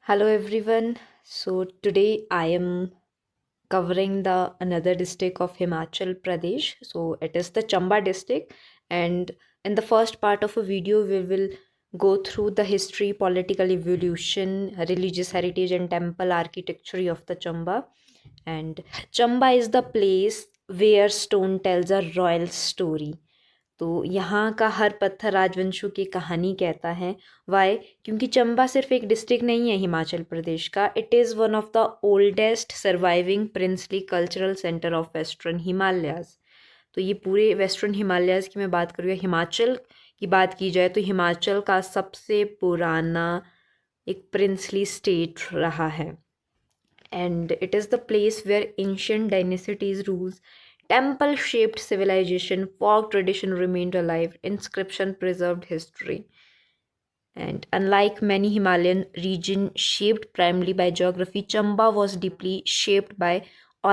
Hello everyone. So today I am covering the another district of Himachal Pradesh. So it is the Chamba district, and in the first part of a video we will go through the history, political evolution, religious heritage and temple architecture of the Chamba. And Chamba is the place where stone tells a royal story. तो यहाँ का हर पत्थर राजवंशों की कहानी कहता है। Y? क्योंकि चंबा सिर्फ एक डिस्ट्रिक्ट नहीं है हिमाचल प्रदेश का, it is one of the oldest surviving princely cultural centre of western Himalayas. तो ये पूरे वेस्टर्न हिमालयाज़ की मैं बात करूँ या हिमाचल की बात की जाए तो हिमाचल का सबसे पुराना एक प्रिंसली स्टेट रहा है। And it is the place where ancient dynasties rules, temple shaped civilization, folk tradition remained alive, inscription preserved history. And unlike many Himalayan regions shaped primarily by geography, Chamba was deeply shaped by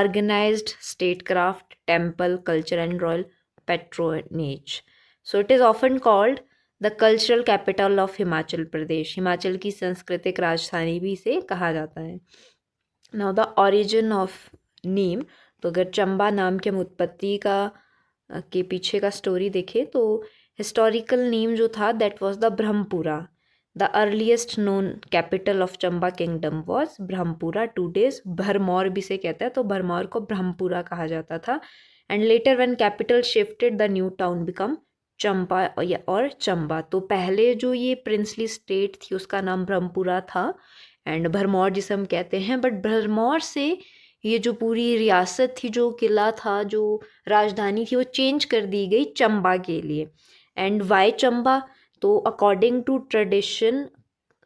organized statecraft, temple culture, and royal patronage. So it is often called the cultural capital of Himachal Pradesh. Himachal की सांस्कृतिक राजधानी भी इसे कहा जाता है। Now the origin of name, तो अगर चंबा नाम के हम उत्पत्ति का के पीछे का स्टोरी देखें तो हिस्टोरिकल नेम जो था that was the Brahmapura. The earliest known capital of Chamba kingdom was Brahmapura. Today's Bharmor भी से कहता है, तो भरमौर को ब्रह्मपुरा कहा जाता था। And later when capital shifted the new town become Chamba और चंबा। तो पहले जो ये प्रिंसली स्टेट थी उसका नाम ब्रह्मपुरा था एंड भरमौर जिसे हम कहते हैं, बट भरमौर से ये जो पूरी रियासत थी, जो किला था, जो राजधानी थी, वो चेंज कर दी गई चंबा के लिए। And why Chamba? तो अकॉर्डिंग टू ट्रेडिशन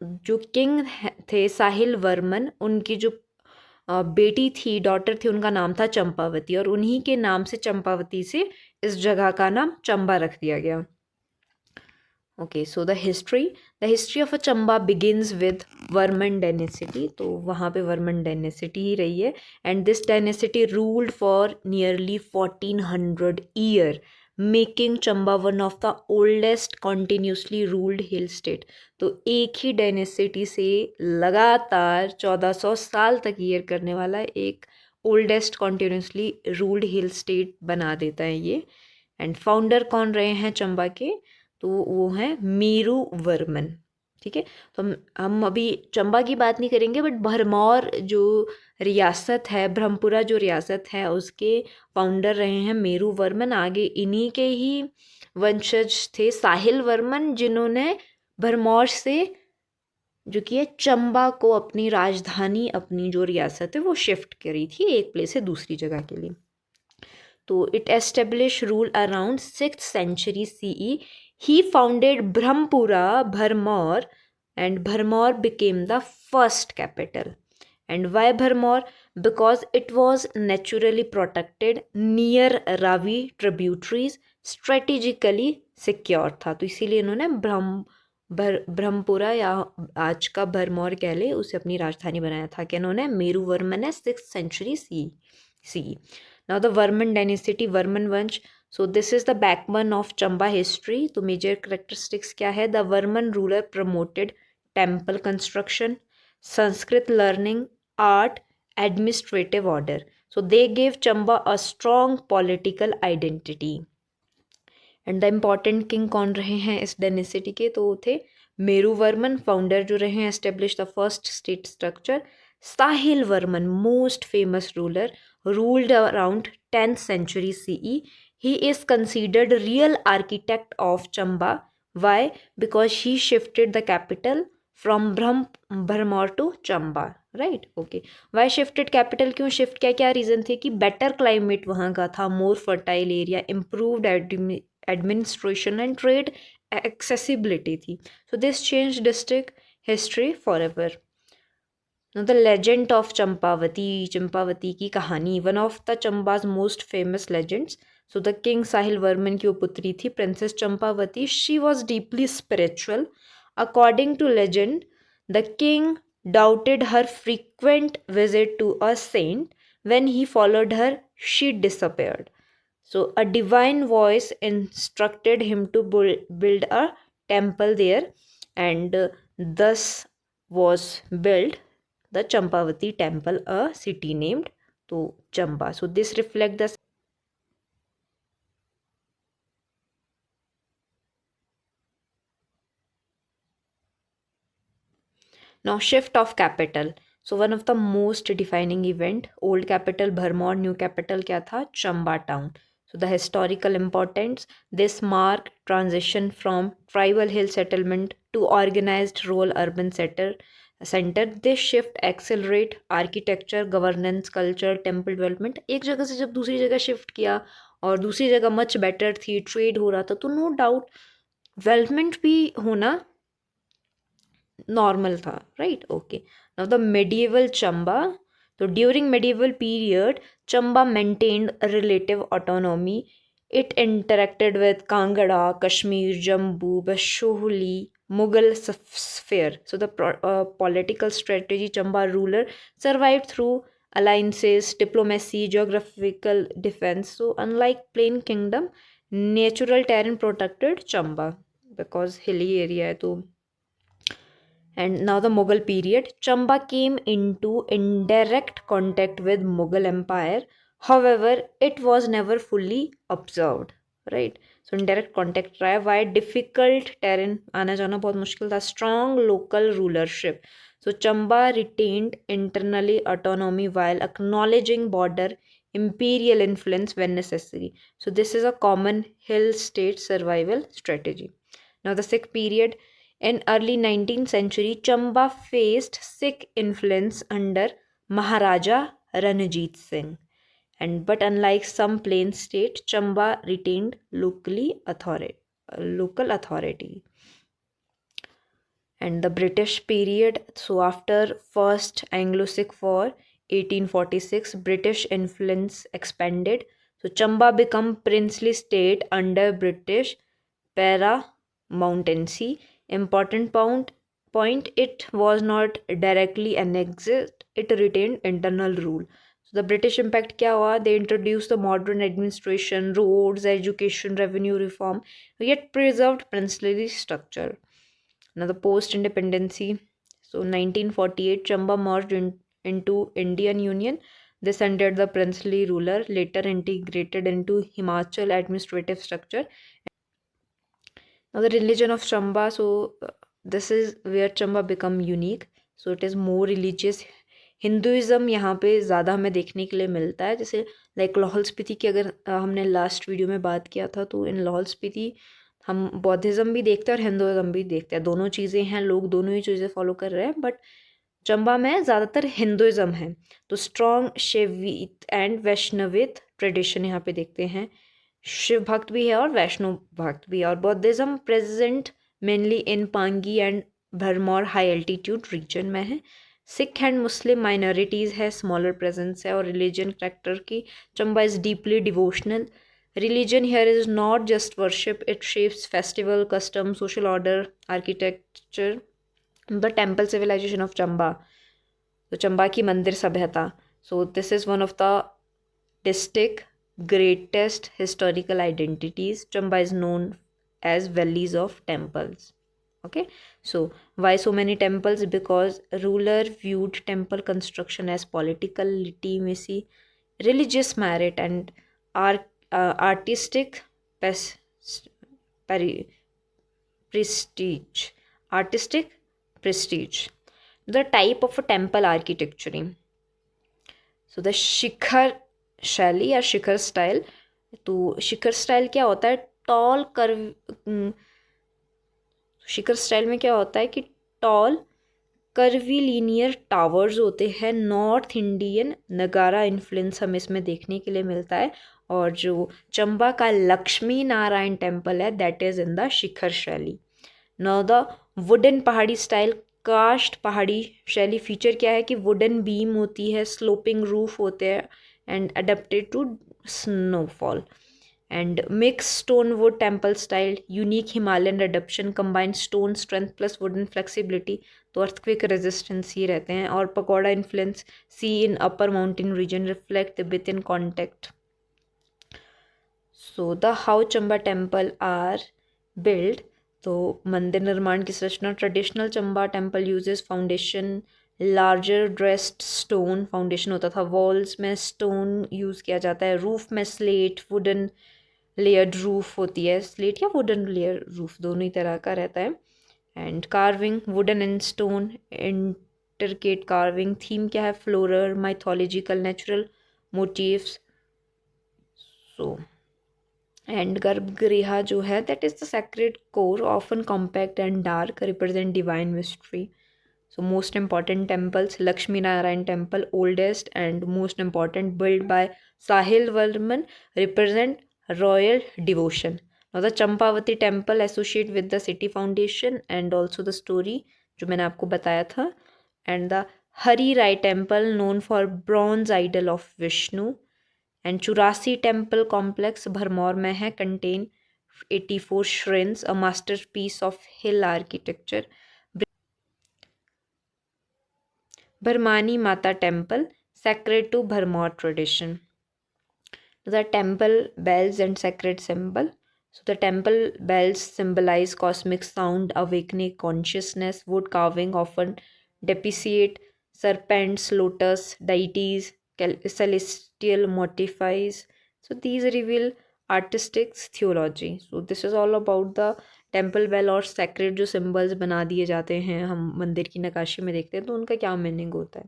जो किंग थे साहिल वर्मन, उनकी जो बेटी थी, डॉटर थी, उनका नाम था चंपावती और उन्हीं के नाम से चंपावती से इस जगह का नाम चंबा रख दिया गया। Okay, so the history of a Chamba begins with Varman dynasty. तो वहाँ पे वर्मन डायनेसिटी ही रही है and this dynasty ruled for nearly 1400 year, making Chamba one of the oldest continuously ruled hill state. तो एक ही डायनेसिटी से लगातार 1400 साल तक ईयर करने वाला एक oldest continuously ruled hill state बना देता है ये। एंड फाउंडर कौन रहे हैं चंबा के? तो वो हैं मेरू वर्मन। ठीक है, तो हम अभी चंबा की बात नहीं करेंगे, बट भरमौर जो रियासत है, ब्रह्मपुरा जो रियासत है, उसके फाउंडर रहे हैं मेरू वर्मन। आगे इन्हीं के ही वंशज थे साहिल वर्मन, जिन्होंने भरमौर से जो कि है चंबा को अपनी राजधानी, अपनी जो रियासत है वो शिफ्ट करी थी एक प्लेस से दूसरी जगह के लिए। तो it establish rule around 6th century CE. He founded Brahmpura, Bharmor, and Bharmor became the first capital. And why Bharmor? Because it was naturally protected near Ravi tributaries, strategically secure था, तो इसीलिए इन्होंने ब्रह्मपुरा या आज का भरमौर कह ले उसे अपनी राजधानी बनाया था। कि इन्होंने मेरू वर्मन ने 6th century CE। Now the Varman dynasty, Varman वंश, so this is the backbone of Chamba history. तो major characteristics क्या है? The Varman ruler promoted temple construction, Sanskrit learning, art, administrative order. So they gave Chamba a strong political identity. And the important king कौन रहे हैं इस dynasty के? तो वो थे मेरू वर्मन। फाउंडर जो रहे हैं, establish the first state structure, Sahil Varman, most famous ruler, ruled around 10th century CE. He is considered real architect of Chamba. Why? Because he shifted the capital from Bharmor to Chamba. Right, okay. Why shifted capital? क्यों shift किया? क्या reason थे? कि better climate वहाँ का था, more fertile area, improved administration and trade accessibility थी। So this change district history forever. The legend of Champavati, Champavati की कहानी, one of the Chamba's most famous legends. So the king Sahil Varman की वो पुत्री थी princess Champavati. She was deeply spiritual. According to legend, the king doubted her frequent visit to a saint. When he followed her, she disappeared. So a divine voice instructed him to build a temple there, and thus was built the Champavati temple, a city named to Chamba. So this reflect the now shift of capital. So one of the most defining event, old capital Bharmor, new capital क्या था? Chamba town. So the historical importance, this marked transition from tribal hill settlement to organized rural urban center. This shift accelerate architecture, governance, culture, temple development. एक जगह से जब दूसरी जगह shift किया और दूसरी जगह मच बेटर थी, ट्रेड हो रहा था, तो नो डाउट डेवलपमेंट भी होना नॉर्मल था, right? Okay, now the medieval Chamba. तो during medieval period Chamba maintained relative autonomy. It interacted with Kangra, Kashmir, Jammu, Basohli, Mughal sphere. So the political strategy Chamba ruler survived through alliances, diplomacy, geographical defense. So unlike plain kingdom, natural terrain protected Chamba because hilly area है तो. And now the Mughal period, Chamba came into indirect contact with Mughal Empire. However, it was never fully observed, right? So indirect contact रहा है. Why? Difficult terrain, आना जाना बहुत मुश्किल था. Strong local rulership. So Chamba retained internally autonomy while acknowledging border imperial influence when necessary. So this is a common hill state survival strategy. Now the Sikh period, in early 19th century, Chamba faced Sikh influence under Maharaja Ranjit Singh. But unlike some plain state, Chamba retained local authority. And the British period, so after First Anglo-Sikh War, 1846, British influence expanded. So Chamba became princely state under British paramountcy. Important point, it was not directly annexed, it retained internal rule. So the British impact क्या हुआ? They introduced the modern administration, roads, education, revenue reform, yet preserved princely structure. Now the post-independency, so 1948, Chamba merged into Indian Union. This ended the princely ruler, later integrated into Himachal administrative structure. Now the religion of Chamba, so this is where Chamba become unique. So it is more religious. Hinduism यहाँ पे ज़्यादा हमें देखने के लिए मिलता है. जैसे लाइक लाहौल स्पीति की अगर हमने लास्ट वीडियो में बात किया था, तो इन लाहौल स्पीति हम बौद्धिज़्म भी देखते हैं और हिंदुज़म भी देखते हैं. दोनों चीज़ें हैं, लोग दोनों ही चीज़ें फॉलो कर रहे हैं. बट चंबा में ज़्यादातर हिंदुज़म है. तो स्ट्रॉन्ग शैवित एंड वैष्णवित ट्रेडिशन यहाँ पे देखते हैं. शिव भक्त भी है और वैष्णव भक्त भी है. और Buddhism present mainly in Pangi and Bharmor high altitude region में है. सिख एंड मुस्लिम माइनॉरिटीज़ है, स्मॉलर प्रेजेंस है. और रिलीजन करेक्टर की, Chamba is deeply devotional. Religion here is not just worship, it shapes festival, custom, social order, architecture. The temple civilization of Chamba. So Chamba की मंदिर सभ्यता. So this is one of the district greatest historical identities. Chamba is known as valleys of temples. Okay, so why so many temples? Because ruler viewed temple construction as political legitimacy, religious merit, and artistic prestige. Artistic prestige. The type of a temple architecture. So the शिखर शैली या शिखर style. तो शिखर style क्या होता है? Toll curve. शिखर style में क्या होता है कि टॉल कर्वीलीनियर टावर्स होते हैं. नॉर्थ इंडियन नगारा इन्फ्लुएंस हमें इसमें देखने के लिए मिलता है. और जो चंबा का लक्ष्मी नारायण टेम्पल है, दैट इज़ इन द शिखर शैली. नाउ द वुडन पहाड़ी स्टाइल, कास्ट पहाड़ी शैली फीचर क्या है कि वुडन बीम होती है, स्लोपिंग रूफ होते हैं and adapted to snowfall. And mix stone wood temple style, unique Himalayan adaption, combined stone strength plus wooden flexibility. तो अर्थक्वेक रेजिस्टेंस ही रहते हैं. और pagoda influence, see in upper mountain region, reflect Tibet in contact. So the how Chamba temple are built. तो मंदिर निर्माण की संरचना, traditional Chamba temple uses foundation larger dressed stone foundation होता था, वॉल्स में स्टोन यूज़ किया जाता है, रूफ में स्लेट वुडन लेयर्ड रूफ होती है, स्लेट या वुडन लेयर रूफ दोनों ही तरह का रहता है, and carving wooden and stone intricate carving, theme क्या है, floral mythological natural motifs. So and garbhagriha जो है that is the sacred core often compact and dark represent divine mystery. So most important temples, Lakshmi Narayan Temple, oldest and most important, built by Sahil Varman, represent royal devotion. Now the Champavati Temple associate with the city foundation and also the story जो मैंने आपको बताया था, and the Hari Rai Temple known for bronze idol of Vishnu, and Churasi Temple complex Bharmour में है, contain 84 shrines, a masterpiece of hill architecture. Bharmani Mata Temple, sacred to Bharmar tradition. The temple bells and sacred symbol. So the temple bells symbolize cosmic sound, awakening consciousness. Wood carving often depict serpents, lotus, deities, celestial motifs. So these reveal artistic theology. So this is all about the temple bell और sacred जो symbols बना दिए जाते हैं हम मंदिर की नक्काशी में देखते हैं तो उनका क्या मीनिंग होता है।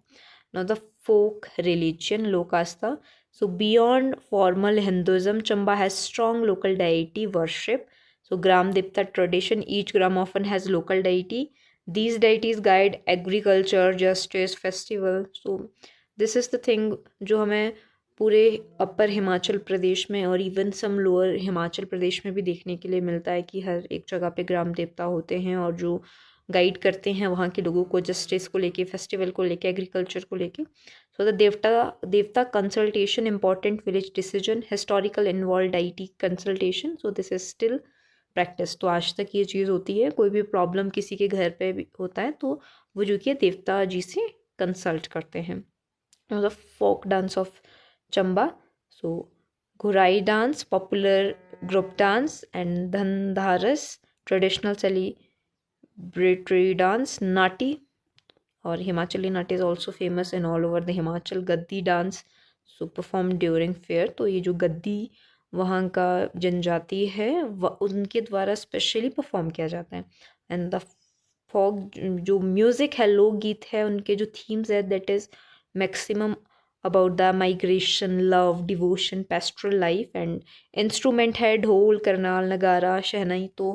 नाउ द फोक रिलीजन, लोक आस्था। So beyond formal Hinduism, Chamba has strong local deity worship. So gram devta tradition, each gram often has local deity. These deities guide agriculture, justice, festival. So this is the thing जो हमें पूरे upper Himachal Pradesh में और even some lower Himachal Pradesh में भी देखने के लिए मिलता है कि हर एक जगह पे ग्राम देवता होते हैं और जो गाइड करते हैं वहाँ के लोगों को जस्टिस को लेके, फेस्टिवल को लेके, एग्रीकल्चर को लेके. सो द देवता consultation, important village decision, historical involve deity consultation. So this is still practice. तो आज तक ये चीज़ होती है, कोई भी प्रॉब्लम किसी के घर पे भी होता है तो वो जो कि देवता जी से कंसल्ट करते हैं. The folk dance of Chamba. So Ghurai dance, popular group dance, and Dhandharas, traditional celebratory dance. Nati or Himachali Nati is also famous in all over the Himachal. Gaddi dance, so performed during fair. तो ये जो गद्दी वहाँ का जनजाति है उनके द्वारा specially perform किया जाता है. एंड द फोक जो म्यूज़िक है, लोकगीत है, उनके जो थीम्स है that is maximum about the migration, love, devotion, pastoral life, and instrument है ढोल, करनाल, नगारा, शहनाई. तो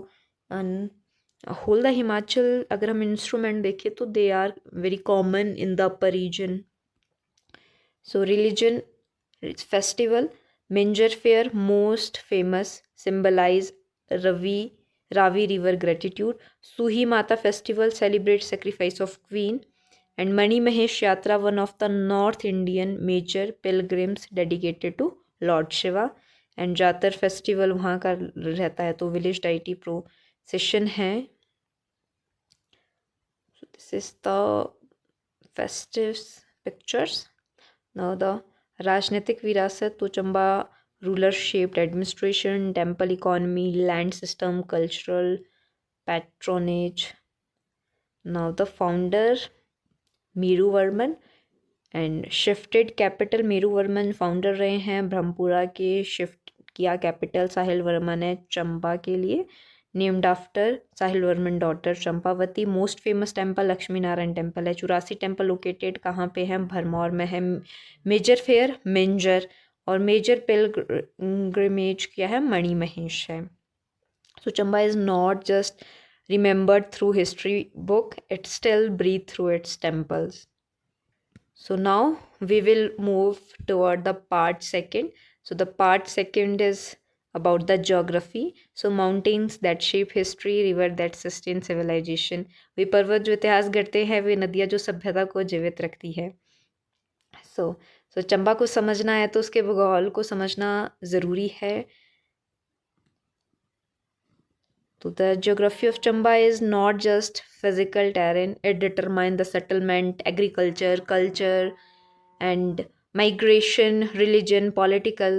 होल द हिमाचल अगर हम इंस्ट्रूमेंट देखें तो they are very common in the upper region. So religion, festival, Minjar fair most famous, symbolize Ravi river gratitude. Suhi Mata festival celebrate sacrifice of queen. And Mani Mahesh Yatra, one of the North Indian major pilgrims dedicated to Lord Shiva. And जातर festival वहाँ का रहता है तो village deity procession है. So this is the festive pictures. Now the राजनीतिक विरासत, तो Chamba ruler shaped administration, temple economy, land system, cultural patronage. Now the founder Meruvarman and shifted capital. Meruvarman founder रहे हैं ब्रह्मपुरा के, शिफ्ट किया कैपिटल साहिल वर्मा ने चंबा के लिए. Named after Sahil Varman daughter Champavati. Most famous temple Lakshmi Narayan temple है. 84 टेम्पल लोकेटेड कहाँ पे है, भरमौर में है. मेजर फेयर मिंजर और मेजर पिलग्रिमेज क्या है, मणि महेश है. So Chamba is not just remembered through history book, it still breathe through its temples. So now we will move toward the part second. So the part second is about the geography. So mountains that shape history, river that sustain civilization. वे पर्वत जो इतिहास गढ़ते हैं, वे नदियाँ जो सभ्यता को जीवित रखती है. So चंबा को समझना है तो उसके भूगोल को समझना ज़रूरी है. So the geography of Chamba is not just physical terrain, it determines the settlement, agriculture, culture, and migration, religion, political.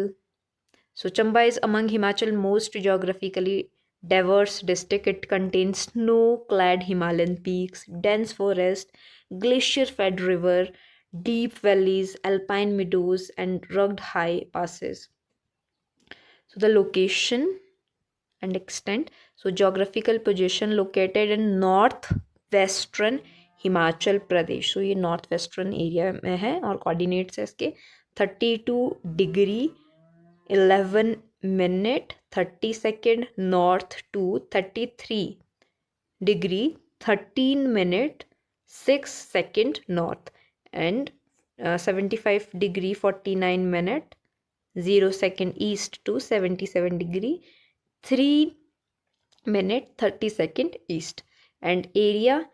So Chamba is among Himachal's most geographically diverse district. It contains snow-clad Himalayan peaks, dense forest, glacier-fed river, deep valleys, alpine meadows, and rugged high passes. So the location and extent. So geographical position located in northwestern Himachal Pradesh. So ये northwestern area में है और coordinates है इसके 32°11' 30" north to 33°13' 6" north and 75°49' 0" east to 77° 3' 30" east and area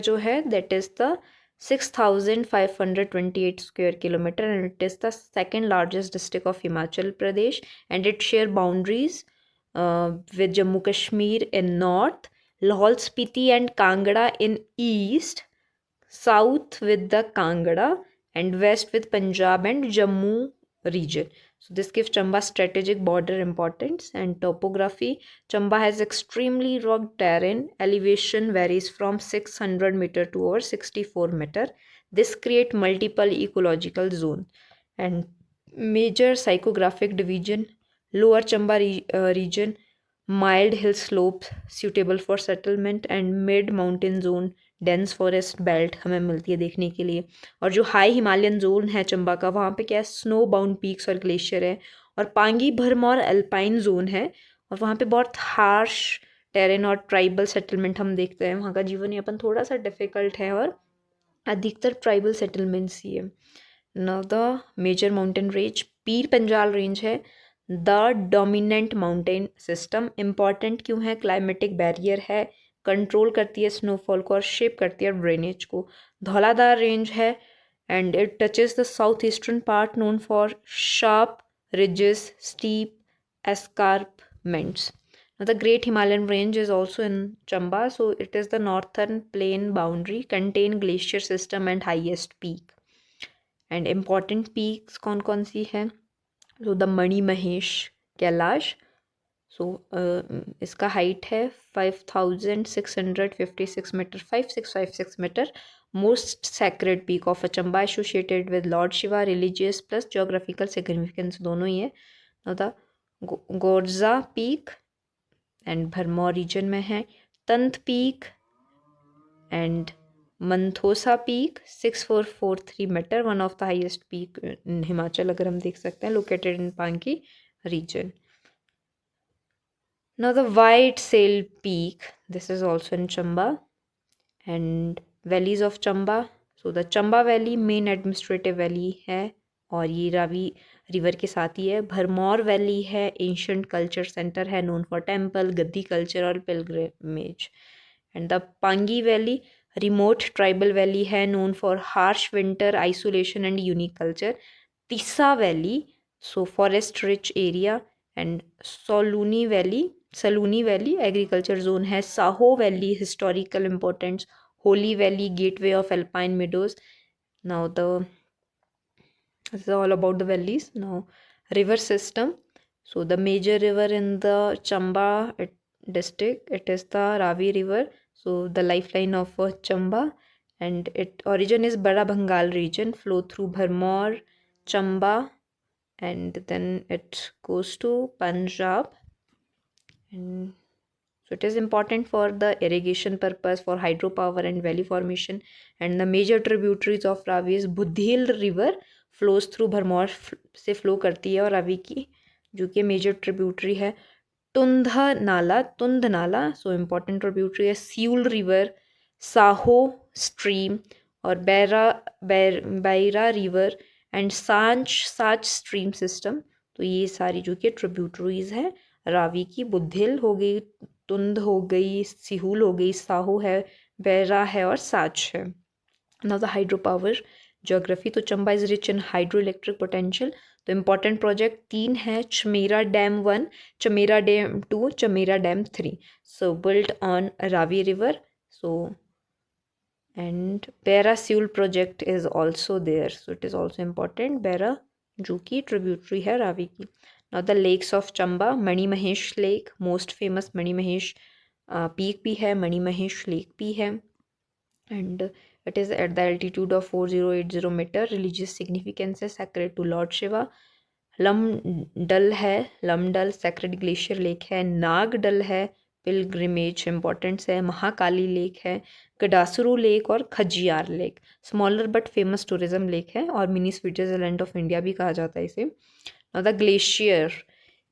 जो है that is the 6,528 square kilometer and it is the second largest district of Himachal Pradesh and it share boundaries with Jammu Kashmir in north, Lahaul Spiti and Kangra in east, south with the Kangra and west with Punjab and Jammu region. So this gives Chamba strategic border importance and topography. Chamba has extremely rugged terrain. Elevation varies from 600 meter to over 64 meter. This create multiple ecological zone and major psychographic division. Lower Chamba region, mild hill slopes suitable for settlement and mid mountain zone dense forest belt हमें मिलती है देखने के लिए और जो high Himalayan zone है चंबा का वहाँ पे क्या है स्नो बाउंड पीक्स और ग्लेशियर है और पांगी भरमौर अल्पाइन जोन है और वहाँ पे बहुत हार्श टेरेन और ट्राइबल सेटलमेंट हम देखते हैं वहाँ का जीवन यापन थोड़ा सा डिफ़िकल्ट है और अधिकतर ट्राइबल सेटलमेंट्स ही है now the major mountain range Pir Panjal range है the dominant mountain system important क्यों है क्लाइमेटिक बैरियर है कंट्रोल करती है स्नोफॉल को और शेप करती है ड्रेनेज को धौलाधार रेंज है and it touches the south eastern part known for sharp ridges steep escarpments. Now the Great Himalayan Range is also in Chamba, so it is the northern plain boundary, contain glacier system and highest peak. And important peaks कौन कौन सी है so the Mani Mahesh Kailash. सो इसका height है 5,656 meter 5656 meter most sacred peak of Chamba associated with lord Shiva religious plus geographical significance दोनों ही है the Gorja peak and Bharmour region में है Tant peak and Manthosa peak 6443 meter one of the highest peak in Himachal अगर हम देख सकते हैं located in Pangi region. Now the White Sail Peak, this is also in Chamba and valleys of Chamba. So the Chamba Valley main administrative valley है और ये Ravi river के साथ ही है. भरमौर वैली है एंशंट कल्चर सेंटर है known for temple Gaddi culture और pilgrimage and the Pangi valley remote tribal valley है known for harsh winter isolation and unique culture. Tisa valley so forest rich area and Saluni valley agriculture zone है. Saho valley historical importance holy valley gateway of alpine meadows. Now this is all about the valleys. Now river system, so the major river in the Chamba district it is the Ravi river, so the lifeline of Chamba and its origin is Bada Bengal region, flow through Bharmor, Chamba and then it goes to Punjab and so it is important for the irrigation purpose for hydropower and valley formation and the major tributaries of Ravi is Budhil river flows through Bharmour से flow करती है और रावी की जो कि major tributary है. तुंध नाला so important tributary है. सियूल रिवर साहो स्ट्रीम और Baira river and Sach stream system. तो ये सारी जो कि ट्रिब्यूटरीज है रावी की. बुद्धिल हो गई तुंध हो गई सिहुल हो गई साहो है बैरा है और साच है. Now the hydro power geography तो Chamba is rich in hydro electric potential. तो इम्पॉर्टेंट प्रोजेक्ट 3 है Chamera dam 1 Chamera dam 2 Chamera dam 3 so built on Ravi river. So and Baira Siul project is also there so it is also important. Baira जो कि tributary है रावी की. Now the lakes of Chamba, Mani Mahesh Lake, most famous Mani Mahesh peak भी है, Mani Mahesh Lake भी है, and it is at the altitude of 4080 meter. Religious significance है, sacred to Lord Shiva. लमडल है, लमडल sacred glacier lake है. नागडल है, pilgrimage importance है. Mahakali lake है, गडासुरु लेक और Khajjiar lake. Smaller but famous tourism lake है और मिनी स्विट्जरलैंड ऑफ इंडिया भी कहा जाता है इसे. द ग्लेशियर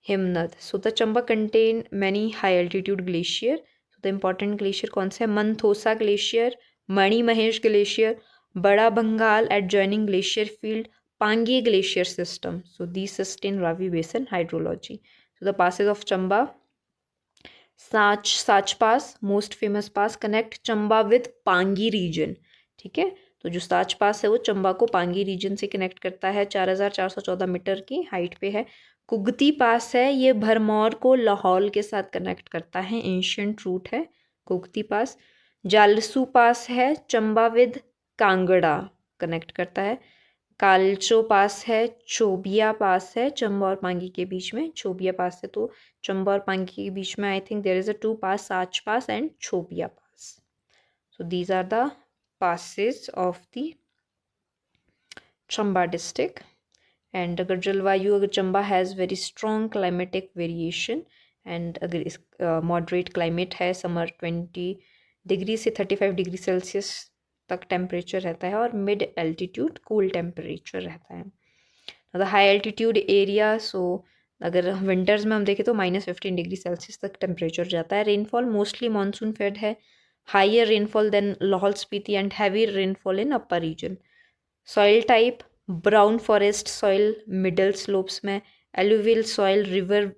हिमनद. So the Chamba contain many high altitude glacier. The important glacier कौन से है? Manthosa glacier, Mani Mahesh glacier, Bara Bangal adjoining glacier field, Pangi glacier system. So these sustain Ravi Basin hydrology. So the passes of Chamba, Sach Pass, most famous pass, connect Chamba with Pangi region. ठीक है, तो जो साच पास है वो चंबा को पांगी रीजन से कनेक्ट करता है. 4414 मीटर की हाइट पे है. कुगती पास है, ये भरमौर को लाहौल के साथ कनेक्ट करता है. एंशियंट रूट है कुगती पास. जालसू पास है, चंबा विद कांगड़ा कनेक्ट करता है. कालचो पास है, चोबिया पास है, चंबा और पांगी के बीच में. चोबिया पास है तो चंबा और पांगी के बीच में I think there is a 2 pass, Sach pass and Chobia pass. So these are the passes of the Chamba district. And अगर जलवायु, अगर Chamba has very strong climatic variation and अगर इस मॉडरेट क्लाइमेट है, समर 20 डिग्री से 35 डिग्री सेल्सियस तक temperature रहता है और मिड एल्टीट्यूड कूल टेम्परेचर रहता है. द हाई एल्टीट्यूड एरिया, सो अगर विंटर्स में हम देखें तो -15 डिग्री सेल्सियस तक टेम्परेचर जाता है. रेनफॉल मोस्टली मानसून फेड है. Higher rainfall than Lahaul Spiti and heavy rainfall in upper region. Soil type brown forest soil middle slopes में, एलुवियल सॉइल रिवर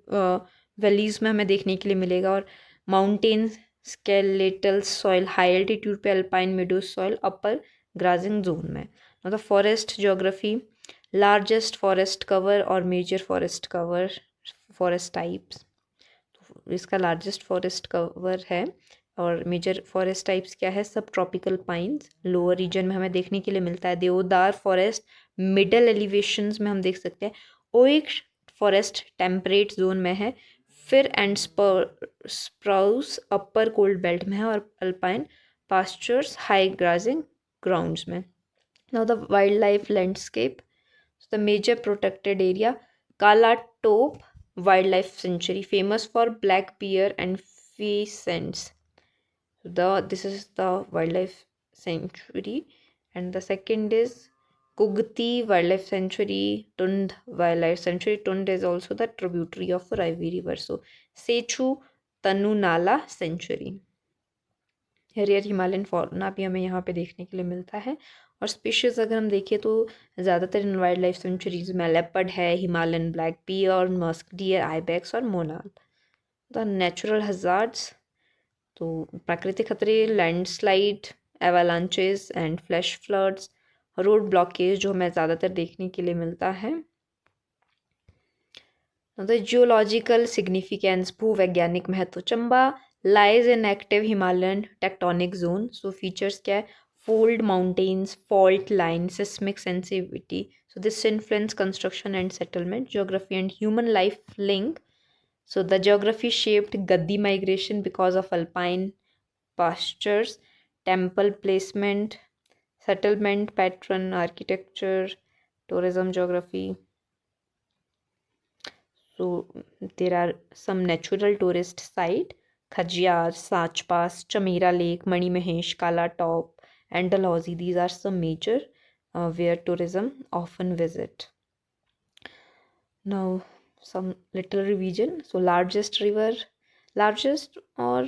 वैलीज में हमें देखने के लिए मिलेगा, और mountain skeletal soil high altitude पे, alpine meadow soil upper grazing zone में. The forest geography, largest forest cover और major forest cover, forest types. इसका लार्जेस्ट फॉरेस्ट कवर है और मेजर फॉरेस्ट टाइप्स क्या है? सब ट्रॉपिकल पाइन्स लोअर रीजन में हमें देखने के लिए मिलता है. देवदार फॉरेस्ट मिडल एलिवेशंस में हम देख सकते हैं. ओइक फॉरेस्ट टेम्परेट जोन में है. फिर and spruce upper cold belt में है और alpine pastures high grazing grounds में. Now the wild life landscape, the major protected area Kala Top wild life sanctuary, famous for black bear and pheasants. This is the wildlife sanctuary, and the second is Kugti Wildlife Sanctuary, Tund Wildlife Sanctuary. Tund is also the tributary of Ravi River. So Sechu Tanu Nala Sanctuary. Rare Himalayan fauna भी हमें यहाँ पे देखने के लिए मिलता है. और स्पीशीज़ अगर हम देखें तो ज़्यादातर इन वाइल्ड लाइफ सेंचुरीज में लेपर्ड है, Himalayan black bear, musk deer, ibex और मोनाल. द नेचुरल हजार्ड्स, तो प्राकृतिक खतरे, landslide, avalanches and flash floods, road blockage जो हमें ज़्यादातर देखने के लिए मिलता है. द जियोलॉजिकल सिग्निफिकेंस, भूवैज्ञानिक महत्व. Chamba lies in active Himalayan tectonic zone. So features क्या है? Fold mountains, fault line, seismic sensitivity. So this influence construction and settlement. Geography and human life link. So the geography shaped Gaddi migration because of alpine pastures, temple placement, settlement pattern, architecture, tourism geography. So there are some natural tourist site, Khajiyar, Sach Pass, Chamira Lake, Mani Mahesh, Kala Top and Dalhousie. These are some major where tourism often visit. Now some little revision. So largest or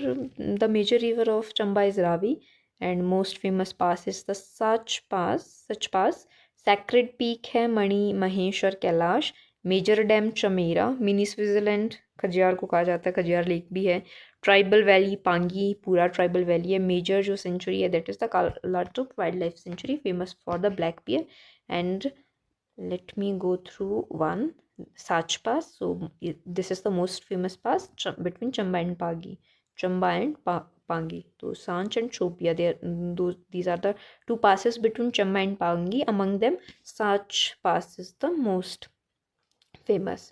the major river of Chamba is Ravi, and most famous pass is the Sach Pass. Sacred peak है मणि महेश और Kailash. Major dam Chamera. Mini Switzerland Khajjiar को कहा जाता है, Khajjiar lake भी है. Tribal valley Pangi, पूरा tribal valley है. मेजर जो सेंचुरी है that is the Kalatop wild life sanctuary, famous for the black bear. And let me go through one. Sach Pass. So this is the most famous pass between Chamba and Pangi. Chamba and Pangi. So Sanch and Chopia. These are the two passes between Chamba and Pangi. Among them, Sach Pass is the most famous.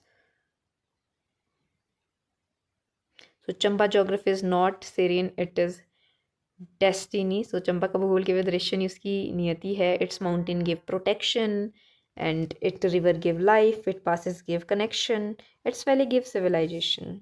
So Chamba geography is not serene, it is destiny. So Chamba का भूगोल केवल दृश्य नहीं, उसकी नियति है. Its mountain give protection and its river give life, its passes give connection, its valley give civilization.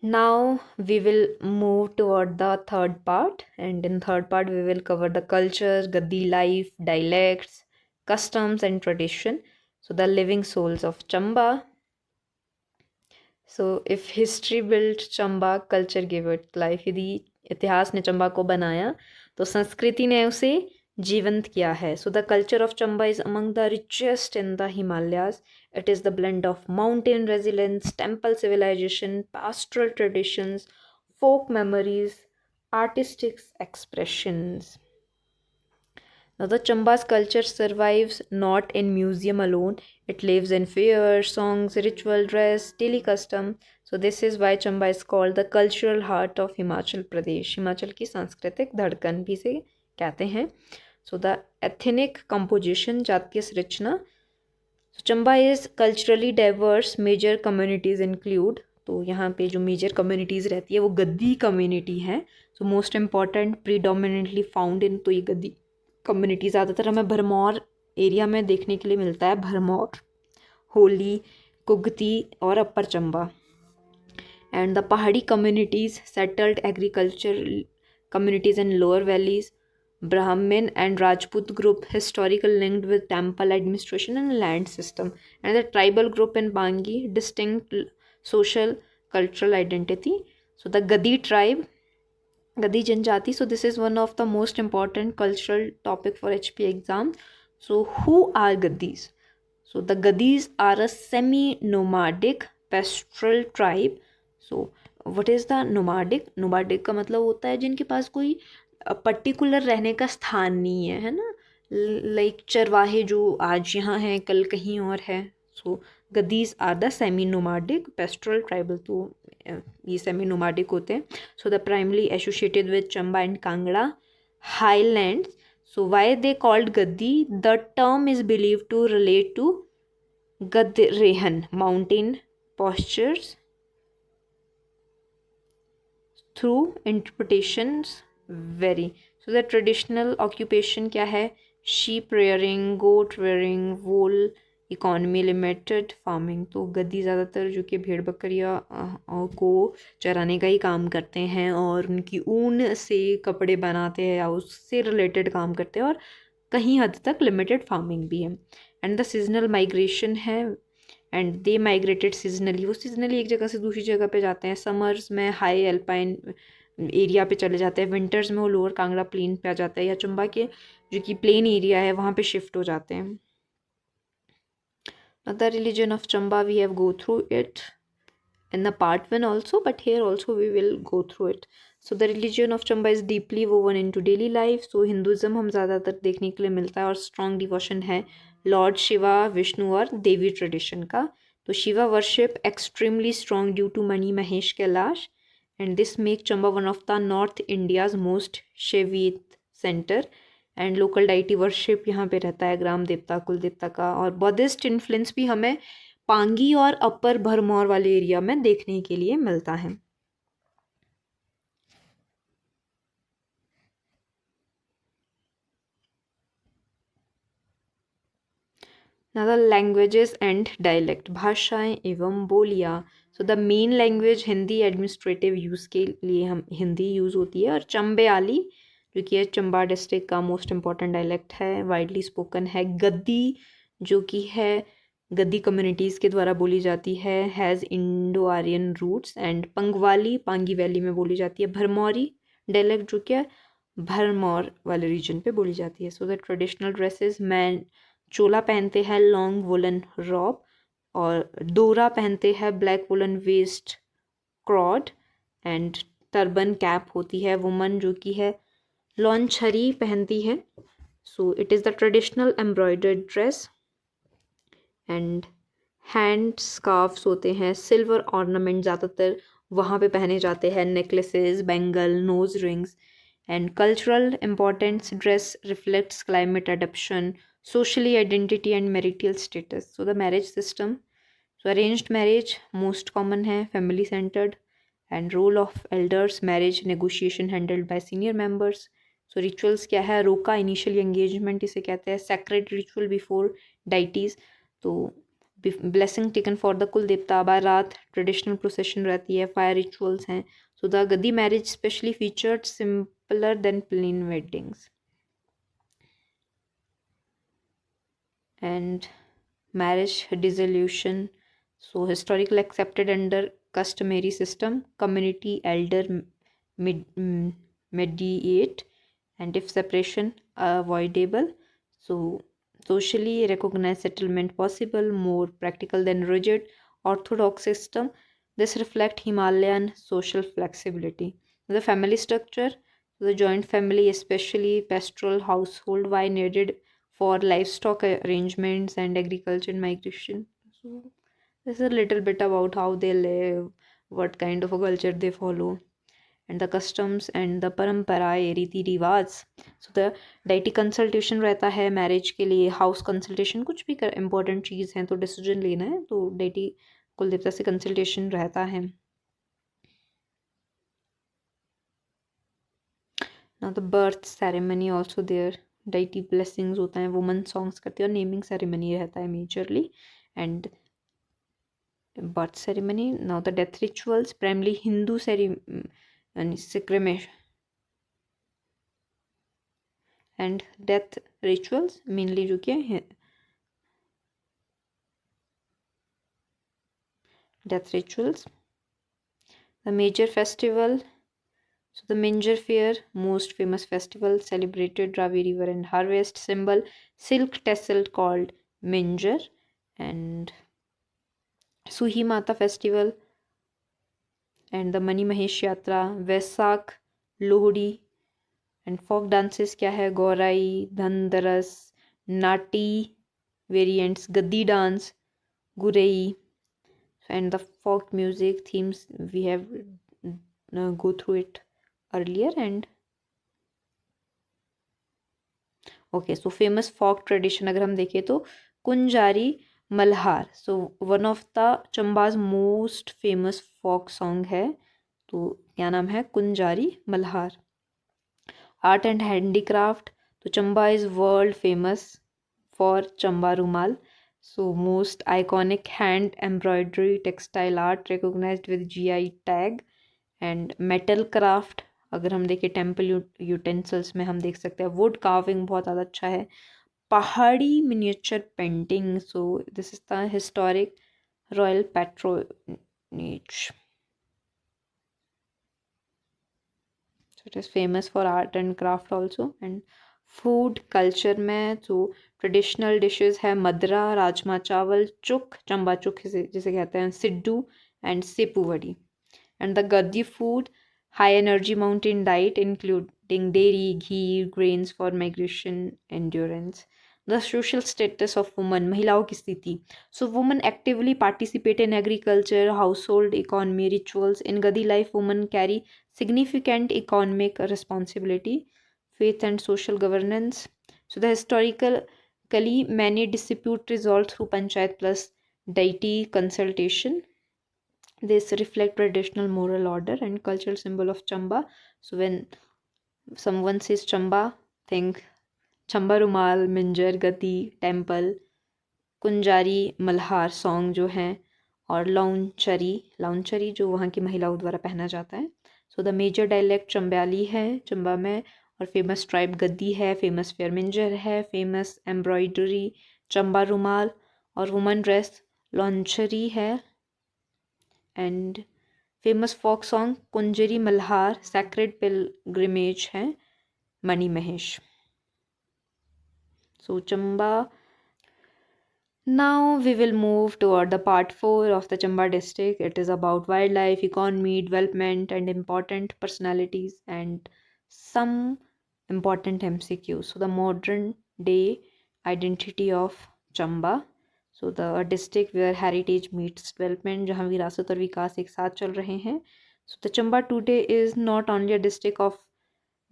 Now we will move toward the third part, and in third part we will cover the culture, Gaddi life, dialects, customs and tradition. So the living souls of Chamba. So if history built Chamba, culture gave it life. यदि इतिहास ने चंबा को बनाया तो संस्कृति ने उसे जीवंत किया है. So the culture of Chamba is among the richest in the Himalayas. It is the blend of mountain resilience, temple civilization, pastoral traditions, folk memories, artistic expressions. Now, the Chamba's culture survives not in museum alone. It lives in fairs, songs, ritual, dress, daily custom. So this is why Chamba is called the cultural heart of Himachal Pradesh. Himachal की सांस्कृतिक धड़कन भी से कहते हैं. So the ethnic composition, जातीय संरचना. So Chamba is culturally diverse. Major communities include, तो यहाँ पे जो मेजर कम्युनिटीज़ रहती है वो गद्दी कम्युनिटी है. So most important predominantly found in, तो ये गद्दी कम्युनिटी ज़्यादातर हमें भरमौर एरिया में देखने के लिए मिलता है. भरमौर, होली, कुगती और अपर चंबा. एंड द पहाड़ी communities, settled agriculture communities in lower valleys, Brahmin and Rajput group historical linked with temple administration and land system, and the tribal group in Bangi distinct social cultural identity. So the Gadi tribe, Gadi Janjati. So this is one of the most important cultural topic for HP exam. So who are Gaddis? So the Gaddis are a semi-nomadic pastoral tribe. So what is the nomadic? Nomadic का मतलब होता है जिनके पास कोई particular रहने का स्थान नहीं है, है ना. लाइक चरवाहे जो आज यहाँ हैं कल कहीं और है. So Gaddis are the semi nomadic pastoral tribal. तो ये सेमी नोमाडिक होते हैं. So the primarily associated with Chamba and Kangra highland. So why they called Gaddi? The term is believe to relate to Gadheran mountain postures. Through interpretations vary. So the traditional occupation क्या है? Sheep rearing, goat rearing, wool economy, limited farming. तो गद्दी ज़्यादातर जो कि भेड़ बकरियाँ को चराने का ही काम करते हैं और उनकी ऊन से कपड़े बनाते हैं या उससे रिलेटेड काम करते हैं, और कहीं हद तक लिमिटेड फार्मिंग भी है. एंड द सीजनल माइग्रेशन है, एंड दे माइग्रेटेड सीजनली. वो सीजनली एक जगह से दूसरी जगह पे जाते हैं. समर्स में हाई एल्पाइन एरिया पे चले जाते हैं, विंटर्स में वो लोअर कांगड़ा प्लेन पे आ जाता है या चंबा के जो कि प्लेन एरिया है वहाँ पे शिफ्ट हो जाते हैं. The religion of Chamba we have go through it in the part 1 also, but here also we will go through it. So the religion of Chamba is deeply woven into daily life. So Hinduism हम ज़्यादातर देखने के लिए मिलता है और strong devotion है lord Shiva, Vishnu और देवी ट्रेडिशन का. तो Shiva worship extremely strong due to Mani Mahesh Kailash, and this make Chamba one of the north India's most Shaivite center. And local deity worship यहाँ पे रहता है, ग्राम देवता, कुल देवता का. और बौद्धिस्ट इन्फ्लुएंस भी हमें पांगी और अपर भरमौर वाले एरिया में देखने के लिए मिलता है. Now the languages and dialect, भाषाएं एवं बोलियाँ. So the main language Hindi administrative use के लिए हम हिंदी यूज़ होती है, और चंबेयाली जो कि है चंबा डिस्ट्रिक्ट का मोस्ट इम्पॉर्टेंट डायलेक्ट है, वाइडली स्पोकन है. गद्दी जो कि है गद्दी कम्युनिटीज़ के द्वारा बोली जाती है, has Indo Aryan roots. And Pangwali Pangi valley में बोली जाती है. भरमौरी डायलेक्ट जो कि है भरमौर वाले रीजन पे बोली जाती है. So the traditional dresses, man chola पहनते हैं, लॉन्ग वुलन रॉब, और दोरा पहनते हैं, black woollen waist cord, and turban cap होती है. वुमन जो कि है लॉन्छरी पहनती है. So it is the traditional embroidered dress. And hand scarfs होते हैं, सिल्वर ऑर्नामेंट ज़्यादातर वहाँ पे पहने जाते हैं, necklaces, bangle, nose rings. And cultural importance, dress reflects climate adaption, socially identity and marital status. So the marriage system, So arranged marriage most common है, family centred, and role of elders, marriage negotiation handled by senior members. So rituals क्या है, roka initial engagement इसे कहते हैं, sacred ritual before deities, तो blessing taken for the kul devta, बारात, traditional procession रहती है, फायर रिचुअल्स हैं. So the Gaddi marriage specially featured simpler than plain weddings. And marriage dissolution, so historical accepted under customary system, community elder mediate, and if separation avoidable, so socially recognized settlement possible, more practical than rigid orthodox system. This reflect Himalayan social flexibility. The family structure, the joint family, especially pastoral household, why needed for livestock arrangements and agriculture and migration. So this is a little bit about how they live, what kind of a culture they follow, and the customs and the परंपराएं, रीति रिवाज. So the deity consultation रहता है marriage के लिए, house consultation, कुछ भी important चीज़ है तो डिसीजन लेना है तो डाइटी कुल देवता से कंसल्टेशन रहता है. Now the birth ceremony also there, deity blessings होता है, वुमन सॉन्ग्स करती है और नेमिंग सेरेमनी रहता है majorly, and birth ceremony. Now the death rituals, primarily Hindu ceremony, sacrament, and death rituals mainly जो क्या है, death rituals. The major festival, so the Minjar Fair, most famous festival celebrated Ravi River and harvest, symbol silk tassel called Minjar, and Suhi Mata festival, and the Mani Mahesh Yatra, Vesak, Lohri, and folk dances क्या है, Gaurai, Dhandaras, Nati variants, Gaddi dance, Gurai, and the folk music themes we have go through it earlier. And okay, so famous folk tradition अगर हम देखें तो Kunjari Malhar, so one of the Chamba's most famous folk song है, तो क्या नाम है, Kunjari Malhar. Art and handicraft, तो Chamba is world famous for Chamba rumal, so most iconic hand embroidery textile art recognised with GI tag. And metal craft अगर हम देखें टेम्पल यूटेंसिल्स में हम देख सकते हैं, वुड कार्विंग बहुत ज़्यादा अच्छा है, पहाड़ी miniature painting, so this is the historic royal patronage. It is famous for art and craft also. And food culture में तो ट्रेडिशनल डिशेस है मदरा, राजमा चावल, चुक, चंबा चुक जिसे कहते हैं, siddu and sepuvadi. And the Gaddi food, high energy mountain diet including dairy, ghee, grains for migration endurance. The social status of woman, महिलाओं की स्थिति, so woman actively participate in agriculture, household economy, rituals. In Gaddi life woman carry significant economic responsibility, faith and social governance. So the historically many dispute resolved through panchayat plus deity consultation. This reflect traditional moral order and cultural symbol of Chamba. So when someone says Chamba, think Chamba Rumal, Minjar, Gati, Temple, Kunjari Malhar song जो हैं, और लाउंचरी जो वहाँ की महिलाओं द्वारा पहना जाता है. सो द मेजर डायलेक्ट चंब्याली है चंबा में, और फेमस ट्राइब गद्दी है, फेमस फेयर मिंजर है, फेमस एम्ब्रॉयडरी चंबा रुमाल, और वुमन ड्रेस लॉन्चरी है. And famous folk song Kunjari Malhar, sacred pilgrimage है, मणि महेश. सो Chamba. Now we will move toward the part 4 of the Chamba district. It is about wildlife, economy, development, and important personalities and some important MCQs. So the modern day identity of Chamba. So the district where heritage meets development, जहाँ विरासत और विकास एक साथ चल रहे हैं. So the Chamba today is not only a district of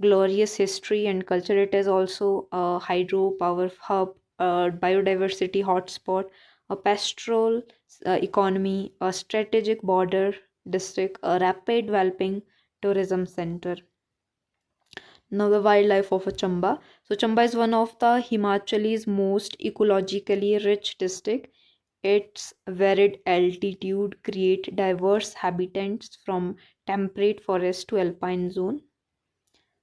glorious history and culture, it is also a hydropower hub, a biodiversity hotspot, a pastoral economy, a strategic border district, a rapid developing tourism center. Now the wildlife of a Chamba. So Chamba is one of the Himachali's most ecologically rich district. Its varied altitude create diverse habitats from temperate forest to alpine zone.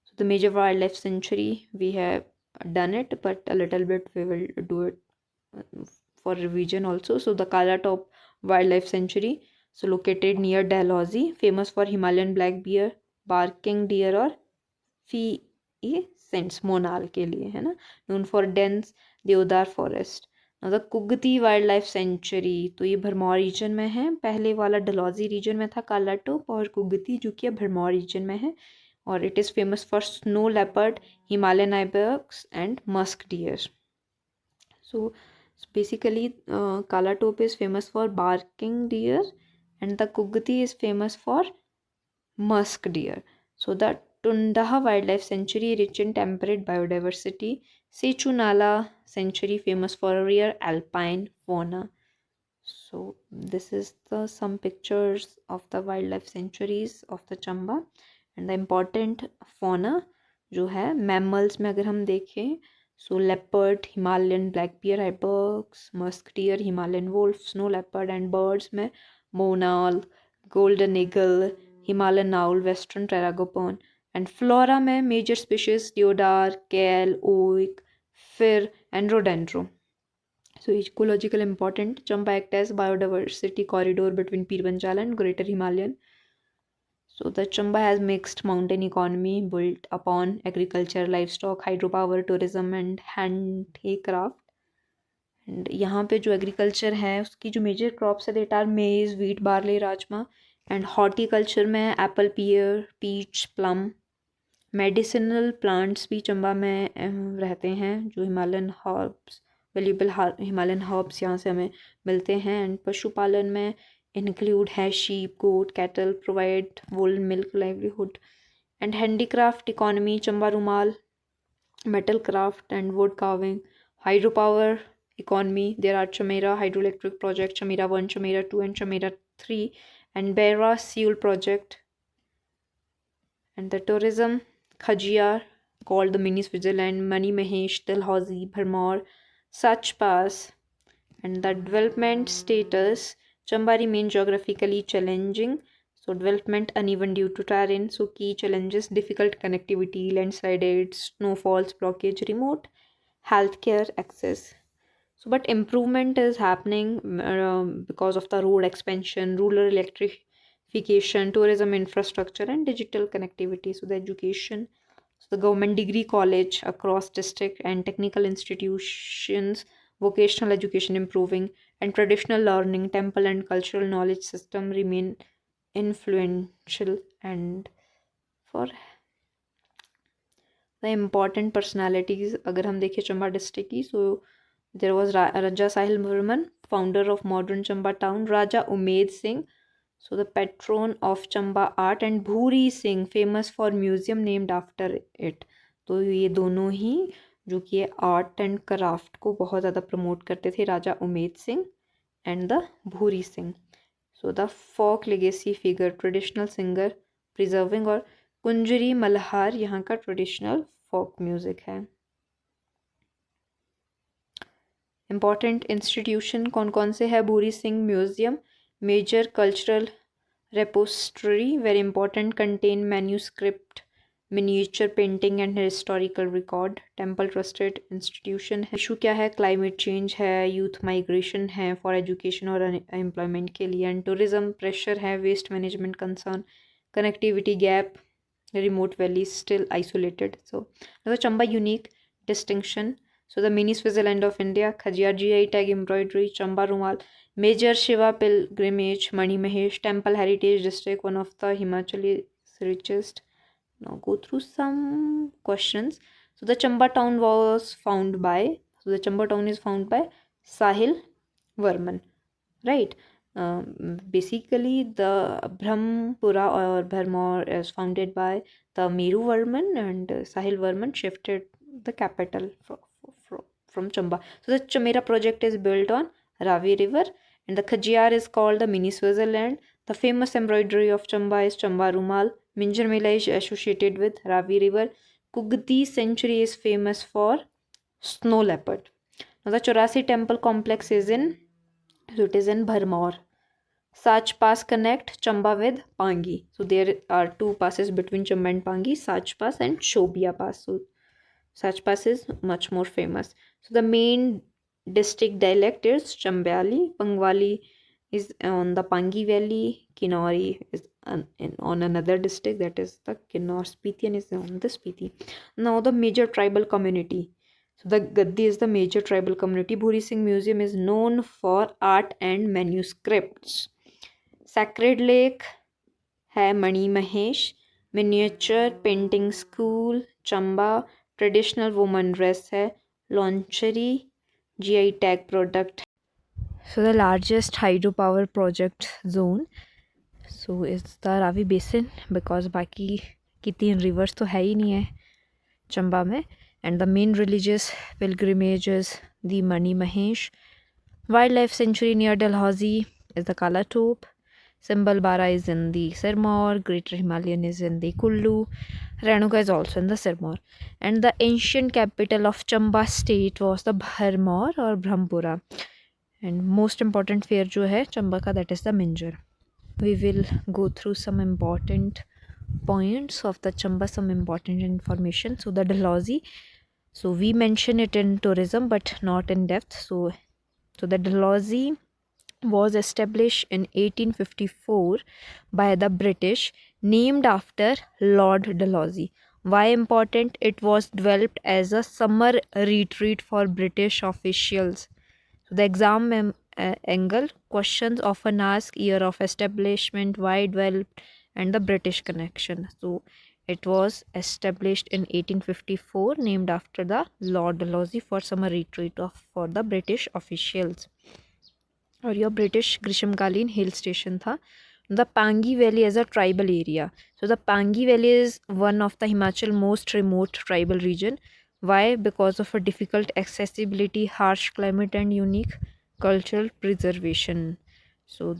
So the major wildlife sanctuary we have done it, but a little bit we will do it for revision also. So the Kala Top Wildlife Sanctuary, so located near Dalhousie, famous for Himalayan black bear, barking deer और pheasants मोनाल के लिए है ना, known for dense देवदार forest. Now the Kugti wild life century, तो ये Bharmour region में है. पहले वाला डलहौजी रीजन में था काला टोप, और कुगती जो कि भरमौर रीजन में है. और it is famous for snow leopard, Himalayan ibex and musk deer. So basically, Kala Tope is famous for barking deer, and the Kugti is famous for musk deer. So the Tundaha Wildlife Sanctuary, rich in temperate biodiversity. Sechunala Sanctuary, famous for rare alpine fauna. So this is the some pictures of the wildlife sanctuaries of the Chamba, and the important fauna जो है mammals में अगर हम देखें, so leopard, Himalayan black bear, ibex, musk deer, Himalayan wolf, snow leopard, and birds में monal, golden eagle, Himalayan owl, western traragopon, and flora में major species deodar, kale, oak, fir, and rhododendron. So ecological important, Chamba act as biodiversity corridor between Pirbanjala and Greater Himalayan. So the Chamba has mixed mountain economy built upon agriculture, livestock, hydropower, tourism and handicraft. And यहाँ पे जो agriculture है उसकी जो major crops है that are maize, wheat, barley, rajma. And horticulture में apple, pear, peach, plum. Medicinal plants भी चंबा में रहते हैं, जो Himalayan herbs, valuable Himalayan herbs यहाँ से हमें मिलते हैं. एंड पशुपालन में इंक्लूड है sheep, goat, cattle, provide wool, milk, livelihood. And handicraft economy, Chamba rumal, metal craft and wood carving. Hydropower economy, there are Chamera hydroelectric project, Chamera 1, Chamera 2 and Chamera 3, and Beira Seal project. And the tourism, Khajiyar, called the mini Switzerland, Mani Mahesh, Dalhousie, Bharmor, Sach Pass. And the development status, Chamba remain geographically challenging. So development uneven due to terrain. So key challenges, difficult connectivity, landslides, snowfalls, blockage, remote healthcare access. So but improvement is happening because of the road expansion, rural electrification, tourism infrastructure and digital connectivity. So the education, so the government degree college across district and technical institutions, vocational education improving, and traditional learning, temple and cultural knowledge system remain influential. And for the important personalities अगर हम देखें Chamba district की, so there was Raja Sahil Varman, founder of modern Chamba town, Raja Umed Singh, so the patron of Chamba art, and Bhuri Singh, famous for museum named after it. तो ये दोनों ही जो कि art and craft को बहुत ज़्यादा promote करते थे, Raja Umed Singh and the Bhuri Singh. So the folk legacy figure, traditional singer preserving, और कुंजरी मल्हार यहाँ का ट्रेडिशनल फोक म्यूज़िक है. इम्पॉर्टेंट इंस्टीट्यूशन कौन कौन से है? Bhuri Singh museum, major cultural repository, very important, contain manuscript, miniature painting and historical record. Temple trusted institution है. Issue क्या है? क्लाइमेट चेंज है, यूथ माइग्रेशन है फॉर एजुकेशन और एम्प्लॉयमेंट के लिए, एंड टूरिज्म प्रेशर है, waste management concern, connectivity gap, remote valleys still isolated. So the Chamba unique distinction. So the mini Switzerland of India, Khajiyar GI tag embroidery, Chamba Rumal, major Shiva pilgrimage, Mani Mahesh temple heritage district, one of the Himachali's richest. Now go through some questions. So the Chamba town was found by, so the Chamba town is found by Sahil Varman, right? Basically the Brahmpura or Bharmor is founded by the Meru Varman, and Sahil Varman shifted the capital from Chamba. So the Chamera project is built on Ravi River, and the Khajjar is called the mini Switzerland. The famous embroidery of Chamba is Chamba Rumal. Minjar Mela is associated with Ravi River. Kugti Sanctuary is famous for snow leopard. Now the Chorasi temple complex is so it is in Bharmor. Sach Pass connect Chamba with Pangi. So there are two passes between Chamba and Pangi, Sach Pass and Shobia Pass. So Sach Pass is much more famous. So the main district dialect is Chambali. Pangwali is on the Pangi Valley. Kinnauri is on another district, that is the Kinnaur. Spiti is on the Spiti. Now the major tribal community. So the Gaddi is the major tribal community. Bhuri Singh Museum is known for art and manuscripts. Sacred Lake है Mani Mahesh. Miniature painting school Chamba. Traditional woman dress है launchari. GI tag product. So the largest hydropower project zone so is the Ravi Basin, because बाकी की 3 rivers तो है ही नहीं है चंबा में. And the main religious pilgrimage is the Mani Mahesh. Wildlife sanctuary near Dalhousie is the Kala Tope. Simbal Bara is in the Sirmaur. Greater Himalayan is in the Kullu. Renuka is also in the Sirmaur. And the ancient capital of Chamba state was the Bharmor or Brahmpura. And most important fair jo hai Chamba ka, that is the Minjar. We will go through some important points of the Chamba, some important information. So the Dalhousie, so we mention it in tourism but not in depth. So the Dalhousie was established in 1854 by the British, named after Lord Dalhousie. Why important? It was developed as a summer retreat for British officials. The exam angle questions often ask year of establishment, why developed, and the British connection. So it was established in 1854, named after the Lord Dalhousie for summer retreat for the British officials. और यह British ग्रीष्मकालीन hill station था. The Pangi valley as a tribal area. So the Pangi valley is one of the Himachal most remote tribal region. Why? Because of a difficult accessibility, harsh climate and unique cultural preservation. So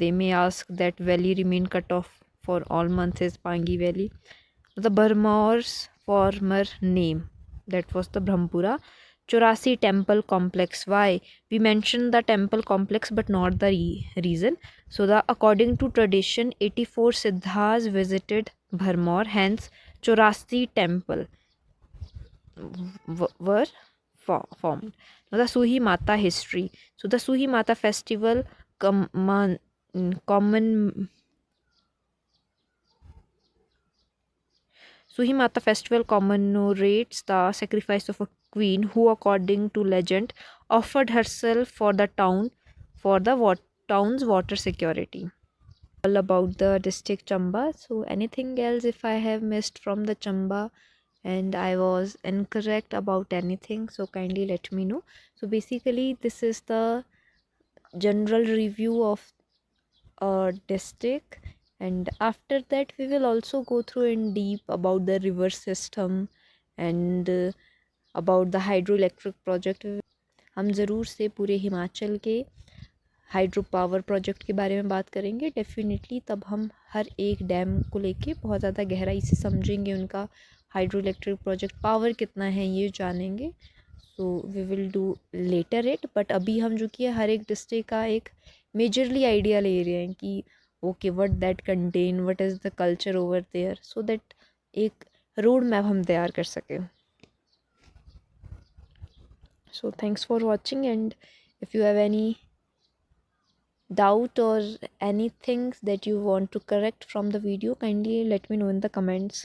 they may ask that valley remain cut off for all months is Pangi Valley. The Bharmor's former name, that was the Brahmpura. Chorasi temple complex. Why? We mentioned the temple complex but not the reason. So according to tradition, 84 Siddhas visited Bharmor, hence Chorasi temple were formed. Now the Suhi Mata history. So the Suhi Mata festival Suhi Mata festival commemorates the sacrifice of a queen who, according to legend, offered herself for the town for the town's water security. All about the district Chamba. So anything else if I have missed from the Chamba and I was incorrect about anything, so kindly let me know. So basically this is the general review of a district, and after that we will also go through in deep about the river system and about the hydroelectric project. हम ज़रूर से पूरे हिमाचल के hydro power project के बारे में बात करेंगे डेफिनेटली. तब हम हर एक डैम को लेके बहुत ज़्यादा गहराई से समझेंगे, उनका हाइड्रो इलेक्ट्रिक प्रोजेक्ट पावर कितना है ये जानेंगे. So we will do later it. But अभी हम जो कि हर एक डिस्ट्रिक्ट का एक मेजरली आइडिया ले रहे हैं कि okay what that contain, what is the culture over there, so that एक रोड मैप हम तैयार कर सकें. So thanks for watching, and if you have any doubt or anything that you want to correct from the video, kindly let me know in the comments.